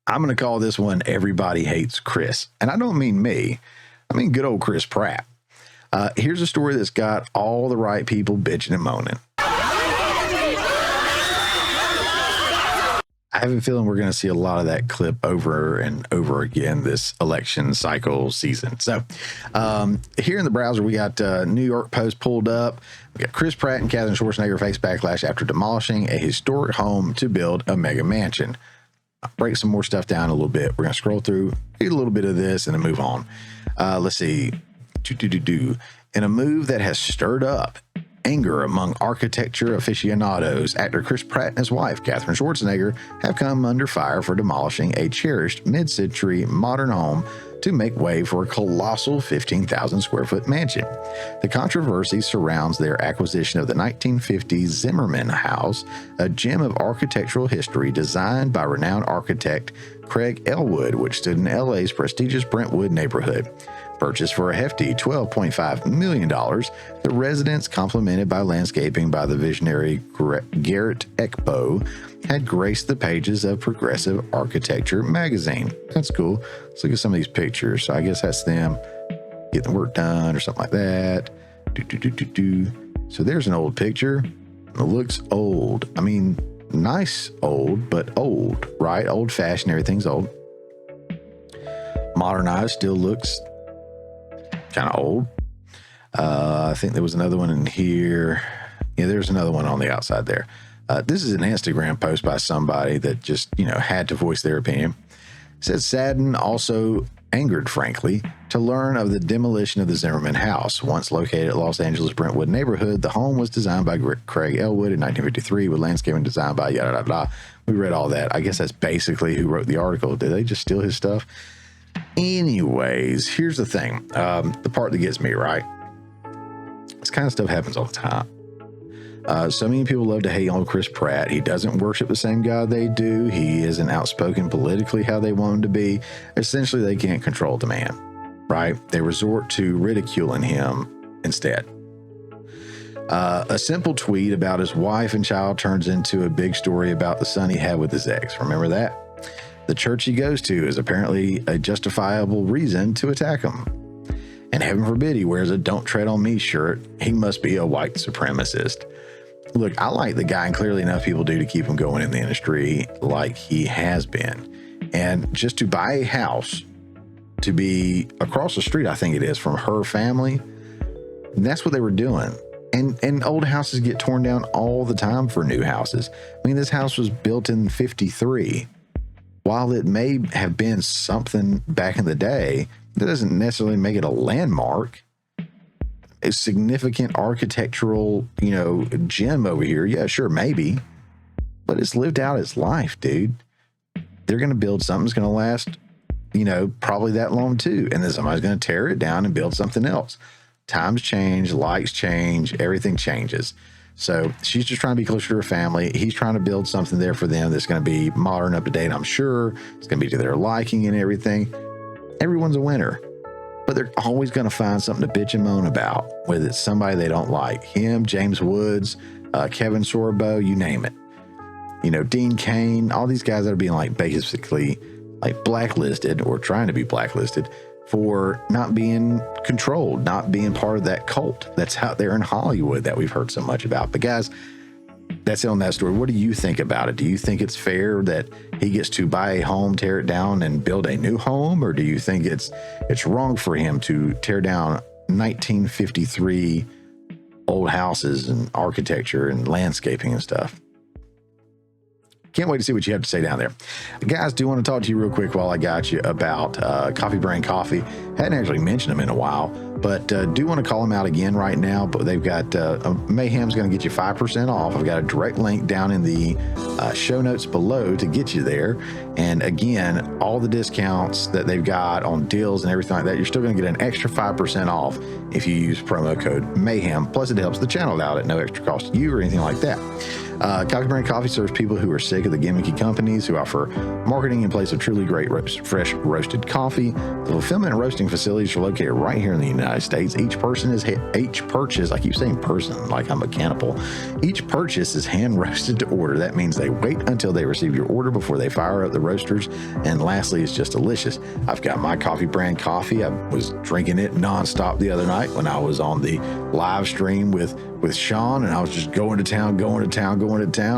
I'm going to call this one Everybody Hates Chris. And I don't mean me. I mean good old Chris Pratt. Here's a story that's got all the right people bitching and moaning. I have a feeling we're going to see a lot of that clip over and over again this election cycle season. So here in the browser, we got New York Post pulled up. We got Chris Pratt and Katherine Schwarzenegger face backlash after demolishing a historic home to build a mega mansion. I'll break some more stuff down a little bit. We're going to scroll through, read a little bit of this, and then move on. Let's see. In a move that has stirred up anger among architecture aficionados, actor Chris Pratt and his wife, Katherine Schwarzenegger, have come under fire for demolishing a cherished mid-century modern home to make way for a colossal 15,000 square foot mansion. The controversy surrounds their acquisition of the 1950s Zimmerman House, a gem of architectural history designed by renowned architect Craig Elwood, which stood in LA's prestigious Brentwood neighborhood. Purchased for a hefty $12.5 million, the residence, complemented by landscaping by the visionary Garrett Ekbo, had graced the pages of Progressive Architecture magazine. That's cool. Let's look at some of these pictures. So I guess that's them getting the work done or something like that. So there's an old picture. It looks old. I mean, nice old, but old, right? Old-fashioned, everything's old. Modernized still looks kind of old. I think there was another one in here. Yeah, there's another one on the outside there. This is an Instagram post by somebody that just, had to voice their opinion. It says, saddened, also angered, frankly, to learn of the demolition of the Zimmerman House. Once located at Los Angeles' Brentwood neighborhood, the home was designed by Craig Elwood in 1953 with landscaping designed by yada, yada, yada. We read all that. I guess that's basically who wrote the article. Did they just steal his stuff? Anyways, here's the thing. The part that gets me, right? This kind of stuff happens all the time. So many people love to hate on Chris Pratt. He doesn't worship the same God they do. He isn't outspoken politically how they want him to be. Essentially, they can't control the man, right? They resort to ridiculing him instead. A simple tweet about his wife and child turns into a big story about the son he had with his ex. Remember that? The church he goes to is apparently a justifiable reason to attack him. And heaven forbid he wears a "Don't Tread on Me" shirt. He must be a white supremacist. Look, I like the guy, and clearly enough people do to keep him going in the industry like he has been. And just to buy a house, to be across the street, I think it is, from her family, that's what they were doing. And old houses get torn down all the time for new houses. I mean, this house was built in 53. While it may have been something back in the day, that doesn't necessarily make it a landmark. A significant architectural, gem over here. Yeah, sure, maybe. But it's lived out its life, dude. They're going to build something that's going to last, probably that long too. And then somebody's going to tear it down and build something else. Times change, likes change, everything changes. So she's just trying to be closer to her family. He's trying to build something there for them that's going to be modern, up to date, I'm sure. It's going to be to their liking and everything. Everyone's a winner. But they're always going to find something to bitch and moan about, whether it's somebody they don't like. Him, James Woods, Kevin Sorbo, you name it. Dean Cain, all these guys that are being basically blacklisted or trying to be blacklisted for not being controlled, not being part of that cult that's out there in Hollywood that we've heard so much about. But guys, that's it on that story. What do you think about it? Do you think it's fair that he gets to buy a home, tear it down, and build a new home? Or do you think it's wrong for him to tear down 1953 old houses and architecture and landscaping and stuff? Can't wait to see what you have to say down there. Guys, do want to talk to you real quick while I got you about Coffee Brain Coffee. Hadn't actually mentioned them in a while, but do want to call them out again right now. But they've got Mayhem's going to get you 5% off. I've got a direct link down in the show notes below to get you there. And again, all the discounts that they've got on deals and everything like that, you're still going to get an extra 5% off if you use promo code Mayhem. Plus, it helps the channel out at no extra cost to you or anything like that. Coffee Brand Coffee serves people who are sick of the gimmicky companies who offer marketing in place of truly great fresh roasted coffee. The fulfillment and roasting facilities are located right here in the United States. Each purchase, I keep saying person like I'm a cannibal. Each purchase is hand roasted to order. That means they wait until they receive your order before they fire up the roasters. And lastly, it's just delicious. I've got my Coffee Brand coffee. I was drinking it nonstop the other night when I was on the live stream with Sean, and I was just going to town,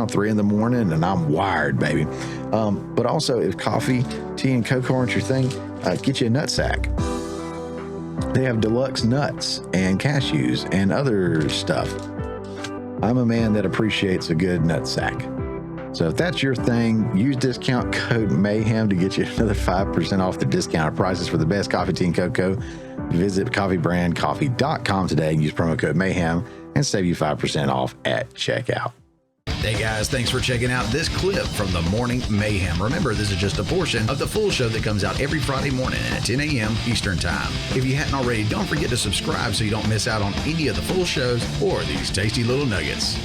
3 a.m, and I'm wired, baby. But also, if coffee, tea, and cocoa aren't your thing, get you a nut sack. They have deluxe nuts and cashews and other stuff. I'm a man that appreciates a good nut sack. So if that's your thing, use discount code MAYHEM to get you another 5% off the discounted prices for the best coffee, tea, and cocoa. Visit coffeebrandcoffee.com today and use promo code MAYHEM and save you 5% off at checkout. Hey guys, thanks for checking out this clip from the Morning Mayhem. Remember, this is just a portion of the full show that comes out every Friday morning at 10 a.m. Eastern Time. If you hadn't already, don't forget to subscribe so you don't miss out on any of the full shows or these tasty little nuggets.